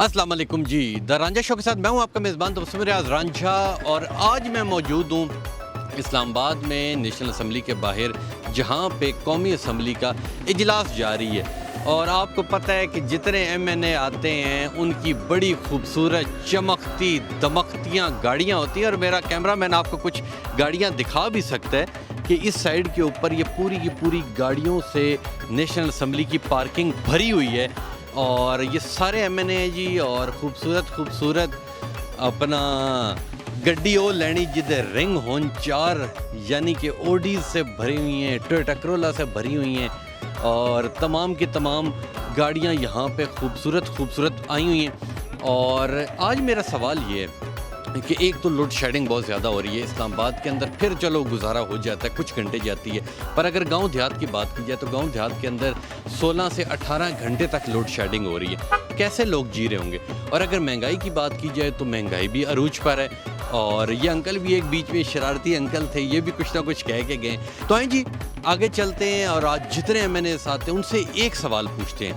अस्सलाम वालेकुम जी। The Ranjha show के साथ मैं हूं आपका मेज़बान तबस्सुम रियाज रांझा और आज मैं मौजूद हूं इस्लामाबाद में नेशनल असम्बली के बाहर, जहां पे कौमी असम्बली का इजलास जारी है। और आपको पता है कि जितने MNA आते हैं उनकी बड़ी खूबसूरत चमकती दमकतियाँ गाड़ियाँ होती हैं। और मेरा कैमरामैन आपको कुछ गाड़ियाँ दिखा भी सकता है कि इस साइड के ऊपर ये पूरी की पूरी गाड़ियों से नेशनल असम्बली की पार्किंग भरी हुई है। और ये सारे MNA हैं जी, और खूबसूरत अपना गड्डी ओ लैनी जिधर रिंग होन चार यानी कि ओडीज से भरी हुई हैं, टोयोटा करोला से भरी हुई हैं, और तमाम की तमाम गाड़ियां यहाँ पे खूबसूरत आई हुई हैं। और आज मेरा सवाल ये है कि एक तो लोड शेडिंग बहुत ज़्यादा हो रही है इस्लामाबाद के अंदर, फिर चलो गुजारा हो जाता है, कुछ घंटे जाती है। पर अगर गांव देहात की बात की जाए तो गांव देहात के अंदर 16 से 18 घंटे तक लोड शेडिंग हो रही है। कैसे लोग जी रहे होंगे। और अगर महंगाई की बात की जाए तो महंगाई भी अरूज पर है। और ये अंकल भी एक बीच में शरारती अंकल थे, ये भी कुछ ना कुछ कह के गए। तो आए जी आगे चलते हैं और आज जितने MNA आते हैं उनसे एक सवाल पूछते हैं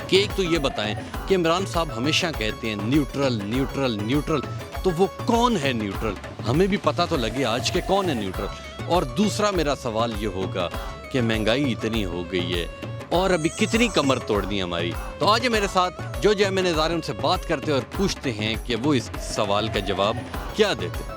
कि एक तो ये बताएं कि इमरान साहब हमेशा कहते हैं न्यूट्रल, तो वो कौन है न्यूट्रल, हमें भी पता तो लगे आज के कौन है न्यूट्रल। और दूसरा मेरा सवाल ये होगा कि महंगाई इतनी हो गई है और अभी कितनी कमर तोड़नी है हमारी। तो आज मेरे साथ जो MNA आ रहे हैं उनसे बात करते हैं और पूछते हैं कि वो इस सवाल का जवाब क्या देते हैं।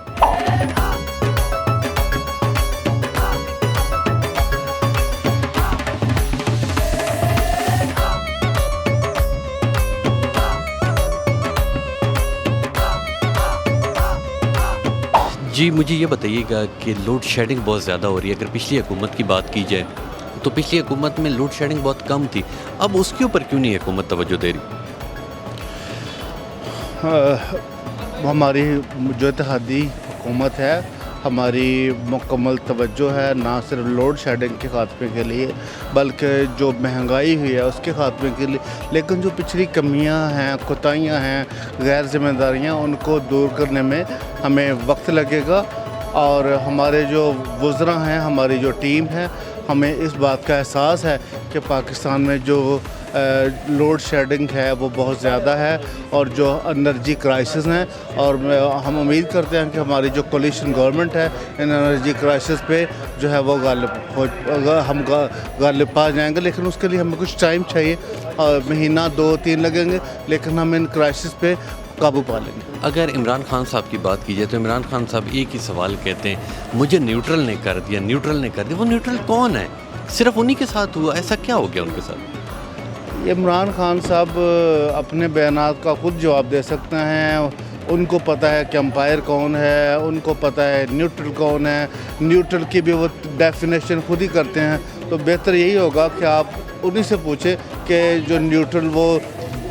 जी मुझे ये बताइएगा कि लोड शेडिंग बहुत ज़्यादा हो रही है। अगर पिछली हुकूमत की बात की जाए तो पिछली हुकूमत में लोड शेडिंग बहुत कम थी, अब उसके ऊपर क्यों नहीं हुकूमत तवज्जो दे रही? हमारी जो इत्तेहादी हुकूमत है, हमारी मुकम्मल तवज्जो है ना सिर्फ लोड शेडिंग के खात्मे के लिए बल्कि जो महंगाई हुई है उसके खात्मे के लिए। लेकिन जो पिछली कमियां हैं, कोताहियां हैं, गैर जिम्मेदारियां, उनको दूर करने में हमें वक्त लगेगा। और हमारे जो वुज़रा हैं, हमारी जो टीम है, हमें इस बात का एहसास है कि पाकिस्तान में जो लोड शेडिंग है वो बहुत ज़्यादा है और जो एनर्जी क्राइसिस हैं। और हम उम्मीद करते हैं कि हमारी जो कोलिशन गवर्नमेंट है इन एनर्जी क्राइसिस पे जो है वो हम गालिब पा जाएंगे। लेकिन उसके लिए हमें कुछ टाइम चाहिए, महीना 2-3 लगेंगे, लेकिन हम इन क्राइसिस पे काबू पा लेंगे। अगर इमरान खान साहब की बात की जाए तो इमरान खान साहब एक ही सवाल कहते हैं, मुझे न्यूट्रल ने कर दिया। वो न्यूट्रल कौन है? सिर्फ उन्हीं के साथ हुआ? ऐसा क्या हो गया उनके साथ? इमरान खान साहब अपने बयानात का खुद जवाब दे सकते हैं। उनको पता है कि अंपायर कौन है, उनको पता है न्यूट्रल कौन है। न्यूट्रल की भी वो डेफिनेशन खुद ही करते हैं। तो बेहतर यही होगा कि आप उन्हीं से पूछें कि जो न्यूट्रल वो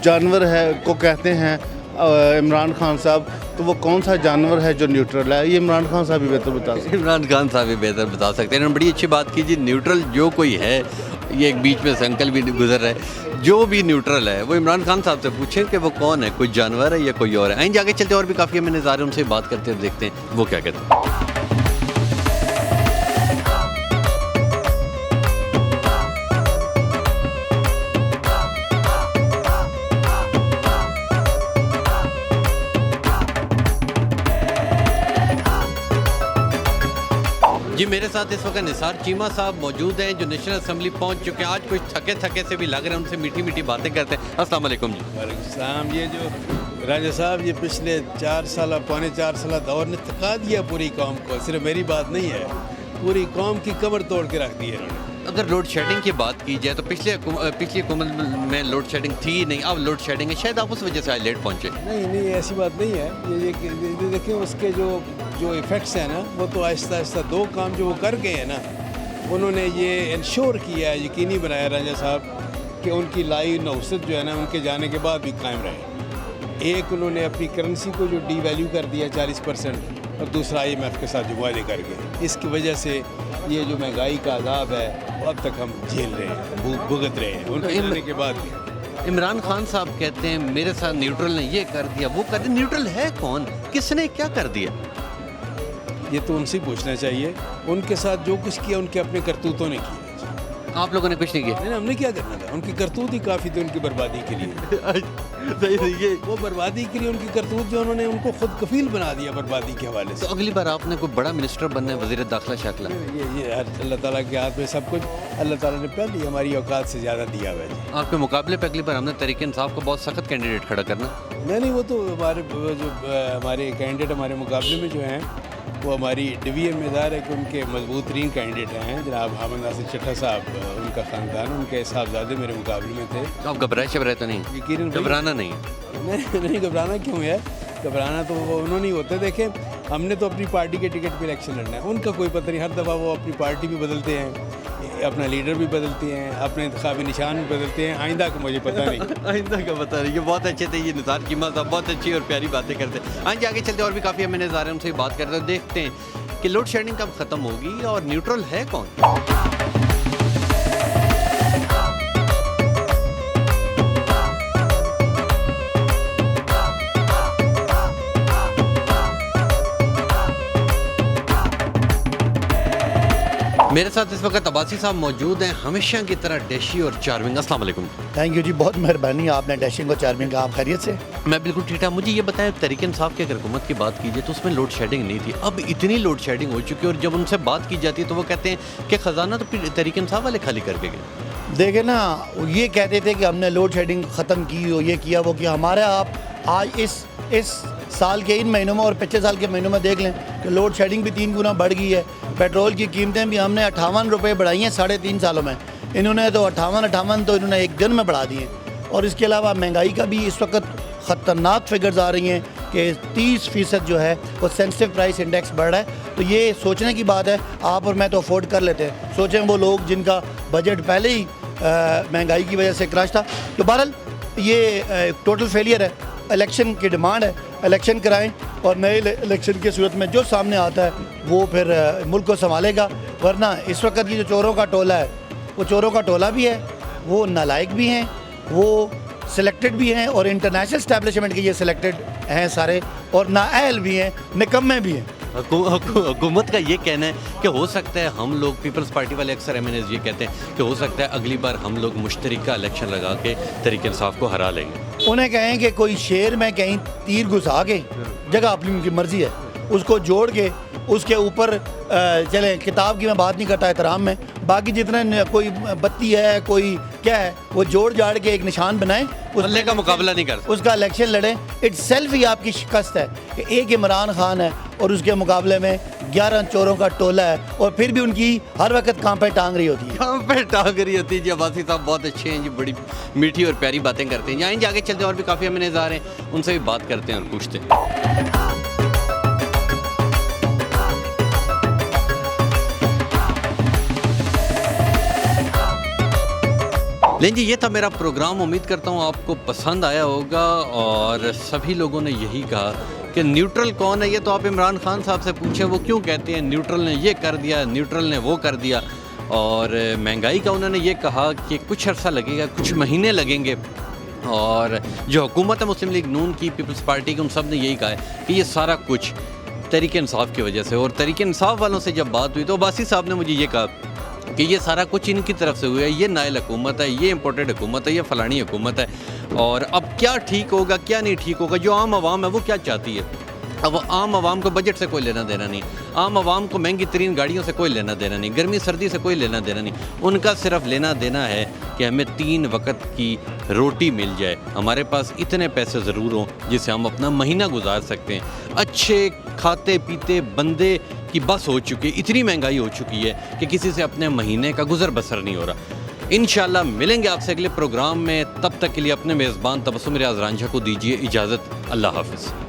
जानवर है को कहते हैं इमरान खान साहब, तो वो कौन सा जानवर है जो न्यूट्रल है, ये इमरान खान साहब भी बेहतर बता सकते हैं। इमरान खान साहब भी बेहतर बता सकते हैं। बड़ी अच्छी बात कीजिए, न्यूट्रल जो कोई है, ये एक बीच में से अंकल भी गुजर रहे, जो भी न्यूट्रल है वो इमरान खान साहब से पूछें कि वो कौन है, कोई जानवर है या कोई और है। आइए आगे चलते हैं, और भी काफ़ी MNA आ रहे हैं, उनसे बात करते हैं, देखते हैं वो क्या कहते हैं। जी मेरे साथ इस वक्त निसार चीमा साहब मौजूद हैं जो नेशनल असम्बली पहुंच चुके हैं। आज कुछ थके से भी लग रहे हैं, उनसे मीठी बातें करते हैं। अस्सलाम वालेकुम जी। वालेकुम सलाम। ये जो राजा साहब, ये पिछले 4 साल दौर ने थका दिया पूरी कौम को। सिर्फ मेरी बात नहीं है, पूरी कौम की कमर तोड़ के रख दी है इन्होंने। अगर लोड शेडिंग की बात की जाए तो पिछली हुकूमत में लोड शेडिंग थी नहीं, अब लोड शेडिंग है, शायद आप उस वजह से आज लेट पहुँचे। नहीं ऐसी बात नहीं है। ये देखिए उसके जो इफ़ेक्ट्स हैं ना, वो तो आहिस्ता 2 काम जो वो कर गए हैं ना, उन्होंने ये इंश्योर किया, यकीनी बनाया राजा साहब कि उनकी लाई नौसत जो है ना उनके जाने के बाद भी कायम रहे। एक उन्होंने अपनी करेंसी को जो डीवैल्यू कर दिया 40%, और दूसरा IMF के साथ जो मुआहदे कर गए। इसकी वजह से ये जो महंगाई का अजाब है वो अब तक हम झेल रहे हैं, भुगत रहे हैं उनके जाने के बाद भी। इमरान खान साहब कहते हैं मेरे साथ न्यूट्रल ने ये कर दिया, वो कर दिया। न्यूट्रल है कौन, किसने क्या कर दिया? ये तो उनसे पूछना चाहिए। उनके साथ जो कुछ किया उनके अपने करतूतों ने किया। आप लोगों ने कुछ नहीं किया? नहीं, हमने क्या करना था, उनकी करतूत ही काफ़ी थी उनकी बर्बादी के लिए। सही सही ये वो बर्बादी के लिए उनकी करतूत जो उन्होंने उनको खुद कफील बना दिया बर्बादी के हवाले तो से। अगली बार आपने कोई बड़ा मिनिस्टर बनना है, वज़ीर दाखिला शाखला? ये अल्लाह ताला के हाथ में सब कुछ, अल्लाह ताला ने पहले ही हमारी औकात से ज़्यादा दिया हुआ है जी। आपके मुकाबले पे अगली बार हमने तहरीक इंसाफ को बहुत सख्त कैंडिडेट खड़ा करना। नहीं, वो तो हमारे जो हमारे कैंडिडेट हमारे मुकाबले में जो हैं वो हमारी डिवीजन में ज़ाहिर है कि उनके मजबूत तरीन कैंडिडेट हैं जनाब हामिद नासिर चट्टा साहब, उनका ख़ानदान, उनके साहबजादे मेरे मुकाबले में थे। तो आप घबराए शबराए तो नहीं? यकीनन घबराना नहीं। नहीं घबराना क्यों है, घबराना तो वो उन्होंने ही होते। देखें, हमने तो अपनी पार्टी के टिकट पे इलेक्शन लड़ना है, उनका कोई पता नहीं, हर दफ़ा वो अपनी पार्टी भी बदलते हैं, अपना लीडर भी बदलते हैं, अपने इंतखाबी निशान भी बदलते हैं। आइंदा का मुझे पता नहीं। आइंदा का बता रही है। बहुत अच्छे थे ये निसार कीमत साहब, बहुत अच्छी और प्यारी बातें करते हैं। आइए आगे चलते और भी काफ़ी हमें नज़ारे हैं, उनसे बात करते हैं, देखते हैं कि लोड शेडिंग कब ख़त्म होगी और न्यूट्रल है कौन। मेरे साथ इस वक्त अब्बासी साहब मौजूद हैं, हमेशा की तरह डैशी और चार्मिंग। अस्सलाम वालेकुम। थैंक यू जी, बहुत मेहरबानी आपने डैशिंग और चार्मिंग का। आप खैरियत से? मैं बिल्कुल ठीक ठाक। मुझे ये बताएं, तहरीक इंसाफ की अगर हुकूमत की बात कीजिए तो उसमें लोड शेडिंग नहीं थी, अब इतनी लोड शेडिंग हो चुकी है और जब उनसे बात की जाती है तो वो कहते हैं कि ख़जाना तो फिर तहरीक इंसाफ वाले खाली करके गए। देखे ना, ये कहते थे कि हमने लोड शेडिंग ख़त्म की, और ये किया वो किया। हमारे आप आज इस साल के इन महीनों में और पिछले साल के महीनों में देख लें कि लोड शेडिंग भी 3 गुना बढ़ गई है। पेट्रोल की कीमतें भी हमने 58 रुपये बढ़ाई हैं 3.5 सालों में, इन्होंने तो 58 तो इन्होंने एक दिन में बढ़ा दिए। और इसके अलावा महंगाई का भी इस वक्त ख़तरनाक फिगर्स आ रही हैं कि 30% जो है वो सेंसिटिव प्राइस इंडेक्स बढ़ रहा है। तो ये सोचने की बात है, आप और मैं तो अफोर्ड कर लेते हैं, सोचें वो लोग जिनका बजट पहले ही महंगाई की वजह से क्रश था। तो बहरहाल ये टोटल फेलियर है। इलेक्शन की डिमांड है, इलेक्शन कराएं और नए इलेक्शन की सूरत में जो सामने आता है वो फिर मुल्क को संभालेगा। वरना इस वक्त ये जो चोरों का टोला है, वो चोरों का टोला भी है, वो नालायक भी हैं, वो सिलेक्टेड भी हैं और इंटरनेशनल स्टैब्लिशमेंट के ये सिलेक्टेड हैं सारे, और नाअहल भी हैं, निकम्मे भी हैं। हुकूमत का ये कहना है कि हो सकता है हम लोग, पीपल्स पार्टी वाले अक्सर MNAs ये कहते हैं कि हो सकता है अगली बार हम लोग मुश्तरका इलेक्शन लगा के तहरीक इंसाफ को हरा लेंगे। उन्हें कहें कि कोई शेर में कहीं तीर घुसा के, जगह अपनी उनकी मर्ज़ी है, उसको जोड़ के उसके ऊपर चलें। किताब की मैं बात नहीं करता एहतराम में, बाकी जितना कोई बत्ती है, कोई क्या है, वो जोड़ जाड़ के एक निशान बनाएं, अल्लाह का मुकाबला नहीं कर सकते, उसका इलेक्शन लड़ें। इट्स सेल्फ ही आपकी शिकस्त है कि एक इमरान खान है और उसके मुकाबले में 11 चोरों का टोला है, और फिर भी उनकी हर वक्त काम पे टांग रही होती है। काम पे टांग रही होती है जी। अब्बासी साहब बहुत अच्छे हैं जी, बड़ी मीठी और प्यारी बातें करते हैं। आइए आगे चलते हैं, और भी काफ़ी हमें नज़ारे हैं, उनसे भी बात करते हैं और पूछते हैं। लेकिन जी, ये था मेरा प्रोग्राम। उम्मीद करता हूँ आपको पसंद आया होगा, और सभी लोगों ने यही कहा कि न्यूट्रल कौन है। ये तो आप इमरान खान साहब से पूछे, वो क्यों कहते हैं न्यूट्रल ने ये कर दिया, न्यूट्रल ने वो कर दिया। और महंगाई का उन्होंने ये कहा कि कुछ अर्सा लगेगा, कुछ महीने लगेंगे। और जो हुकूमत है मुस्लिम लीग नून की, पीपल्स पार्टी की, उन सब ने यही कहा है कि ये सारा कुछ तहरीक इंसाफ की वजह से। और तहरीक इंसाफ वालों से जब बात हुई तो अब्बासी साहब ने मुझे ये कहा कि ये सारा कुछ इनकी तरफ से हुआ है, ये नायल हुकूमत है, ये इम्पोर्टेड हुकूमत है, ये फ़लानी हुकूमत है। और अब क्या ठीक होगा क्या नहीं ठीक होगा, जो आम आवाम है वो क्या चाहती है। अब आम आवाम को बजट से कोई लेना देना नहीं, आम आवाम को महंगी तरीन गाड़ियों से कोई लेना देना नहीं, गर्मी सर्दी से कोई लेना देना नहीं। उनका सिर्फ लेना देना है कि हमें 3 वक्त की रोटी मिल जाए, हमारे पास इतने पैसे ज़रूर हों जिससे हम अपना महीना गुजार सकते हैं। अच्छे खाते पीते बंदे की बस हो चुकी है, इतनी महंगाई हो चुकी है कि किसी से अपने महीने का गुजर बसर नहीं हो रहा। इंशाल्लाह मिलेंगे आपसे अगले प्रोग्राम में, तब तक के लिए अपने मेज़बान तबस्सुम रियाज रांझा को दीजिए इजाज़त। अल्लाह हाफ़िज़।